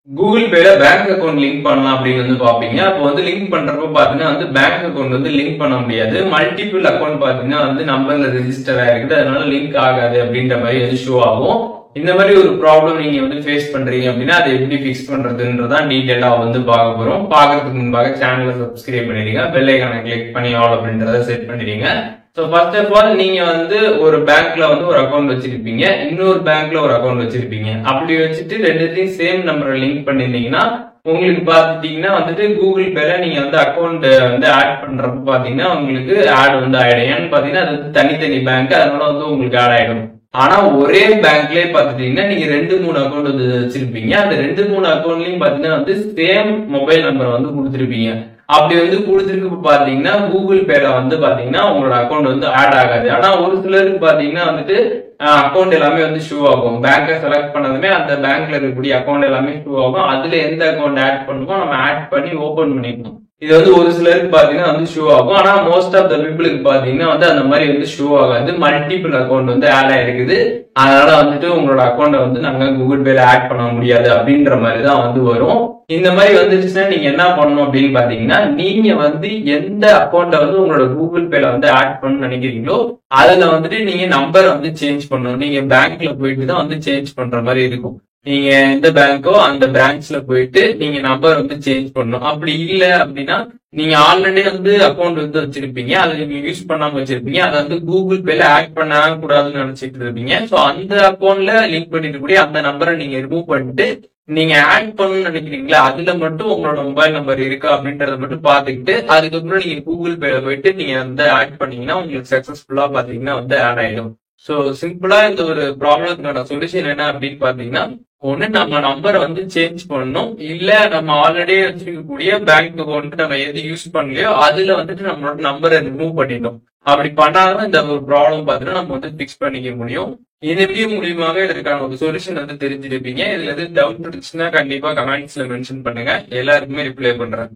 Google பேல bank account link பண்ணலாம் அப்படின்னு வந்து பாப்பீங்க. அப்போ வந்து லிங்க் பண்றப்ப பாத்தீங்கன்னா வந்து பேங்க் அக்கௌண்ட் வந்து லிங்க் பண்ண முடியாது. மல்டிபிள் அக்கௌண்ட் பாத்தீங்கன்னா வந்து நம்பர்ல ரெஜிஸ்டர் ஆயிருக்குது, அதனால லிங்க் ஆகாது அப்படின்ற மாதிரி வந்து ஷோ ஆகும். இந்த மாதிரி ஒரு ப்ராப்ளம் நீங்க வந்து ஃபேஸ் பண்றீங்க அப்படின்னா அதை எப்படி ஃபிக்ஸ் பண்றதுன்றதான் டீடைலா வந்து பார்க்க போறோம். பாக்குறதுக்கு முன்பாக சேனலை சப்ஸ்கிரைப் பண்ணிடுங்க, பெல் ஐகானை கிளிக் பண்ணி ஆல் அப்படின்றத செட் பண்ணிடுங்க. ஸோ ஃபர்ஸ்ட் ஆஃப் ஆல் நீங்க வந்து ஒரு பேங்க்ல வந்து ஒரு அக்கௌண்ட் வச்சிருப்பீங்க, இன்னொரு பேங்க்ல ஒரு அக்கௌண்ட் வச்சிருப்பீங்க. அப்படி வச்சுட்டு ரெண்டுத்தையும் சேம் நம்பரை லிங்க் பண்ணிருந்தீங்கன்னா உங்களுக்கு பாத்துட்டீங்கன்னா வந்துட்டு கூகுள் பேல நீங்க வந்து அக்கௌண்ட் வந்து ஆட் பண்றப்ப பாத்தீங்கன்னா உங்களுக்கு ஆட் வந்து ஆயிடும். ஏன்னு பாத்தீங்கன்னா அது வந்து தனித்தனி பேங்க், அதனால வந்து உங்களுக்கு ஆட் ஆயிடும். ஆனா ஒரே பேங்க்லயே பாத்துட்டீங்கன்னா நீங்க 2-3 அக்கௌண்ட் வந்து வச்சிருப்பீங்க. அந்த 2-3 அக்கௌண்ட்லயும் பாத்தீங்கன்னா வந்து சேம் மொபைல் நம்பர் வந்து கொடுத்துருப்பீங்க. அப்படி வந்து கொடுத்துருக்கு பாத்தீங்கன்னா கூகுள் பேல வந்து பாத்தீங்கன்னா உங்களோட அக்கௌண்ட் வந்து ஆட் ஆகாது. ஆனா ஒரு சிலருக்கு பாத்தீங்கன்னா வந்துட்டு அக்கௌண்ட் எல்லாமே வந்து ஷோ ஆகும். பேங்கை செலக்ட் பண்ணதுமே அந்த பேங்க்ல இருக்கக்கூடிய அக்கௌண்ட் எல்லாமே ஷோ ஆகும். அதுல எந்த அக்கௌண்ட் ஆட் பண்ணுமோ நம்ம ஆட் பண்ணி ஓபன் பண்ணிக்கணும். இது வந்து ஒரு சிலருக்கு பாத்தீங்கன்னா வந்து ஷோ ஆகும். ஆனா மோஸ்ட் ஆஃப் த பீப்புளுக்கு பாத்தீங்கன்னா வந்து அந்த மாதிரி வந்து ஷோ ஆகாது. மல்டிபிள் அக்கௌண்ட் வந்து ஆட் ஆயிருக்குது, அதனால வந்துட்டு உங்களோட அக்கௌண்ட்டை வந்து நாங்க கூகுள் பேல ஆட் பண்ண முடியாது அப்படின்ற மாதிரி தான் வந்து வரும். இந்த மாதிரி வந்துருச்சுன்னா நீங்க என்ன பண்ணணும் அப்படின்னு பாத்தீங்கன்னா, நீங்க வந்து எந்த அக்கௌண்ட்டை வந்து உங்களோட கூகுள் பேல வந்து ஆட் பண்ணணும்னு நினைக்கிறீங்களோ அதுல வந்துட்டு நீங்க நம்பரை வந்து சேஞ்ச் பண்ணணும். நீங்க பேங்க்ல போயிட்டு தான் வந்து சேஞ்ச் பண்ற மாதிரி இருக்கும். நீங்க எந்த பேங்கோ அந்த பிரான்ச்ல போயிட்டு நீங்க நம்பர் வந்து சேஞ்ச் பண்ணணும். அப்படி இல்லை அப்படின்னா நீங்க ஆல்ரெடி வந்து அக்கௌண்ட் வந்து வச்சிருப்பீங்க, அதை நீங்க யூஸ் பண்ணாம வச்சிருப்பீங்க, அதை வந்து கூகுள் பேல ஆட் பண்ண கூடாதுன்னு நினைச்சிட்டு இருப்பீங்க. ஸோ அந்த அக்கௌண்ட்ல லிங்க் பண்ணிட்டு கூடிய அந்த நம்பரை நீங்க ரிமூவ் பண்ணிட்டு நீங்க ஆட் பண்ணணும்னு நினைக்கிறீங்களா அதுல மட்டும் உங்களோட மொபைல் நம்பர் இருக்கா அப்படின்றத மட்டும் பாத்துக்கிட்டு அதுக்கப்புறம் நீங்க கூகுள் பேல போயிட்டு நீங்க வந்து ஆட் பண்ணீங்கன்னா உங்களுக்கு சக்சஸ்ஃபுல்லா பாத்தீங்கன்னா வந்து ஆட் ஆயிடும். சோ சிம்பிளா இந்த ஒரு ப்ராப்ளத்துக்கான சொல்யூஷன் என்ன அப்படின்னு பாத்தீங்கன்னா, ஒண்ணு நம்ம நம்பரை வந்து சேஞ்ச் பண்ணணும், இல்ல நம்ம ஆல்ரெடி வச்சிருக்கக்கூடிய பேங்க் அக்கௌண்ட் நம்ம எது யூஸ் பண்ணலையோ அதுல வந்துட்டு நம்மளோட நம்பரை ரிமூவ் பண்ணிடணும். அப்படி பண்ணாதான் இந்த ஒரு ப்ராப்ளம் பாத்தீங்கன்னா நம்ம வந்து பிக்ஸ் பண்ணிக்க முடியும். இந்த வீடியோ மூலியமாக இதற்கான ஒரு சொல்யூஷன் வந்து தெரிஞ்சிருப்பீங்க. இதுல எது டவுட் இருந்துச்சுன்னா கண்டிப்பா கமெண்ட்ஸ்ல மென்ஷன் பண்ணுங்க, எல்லாருக்குமே ரிப்ளை பண்றேன்.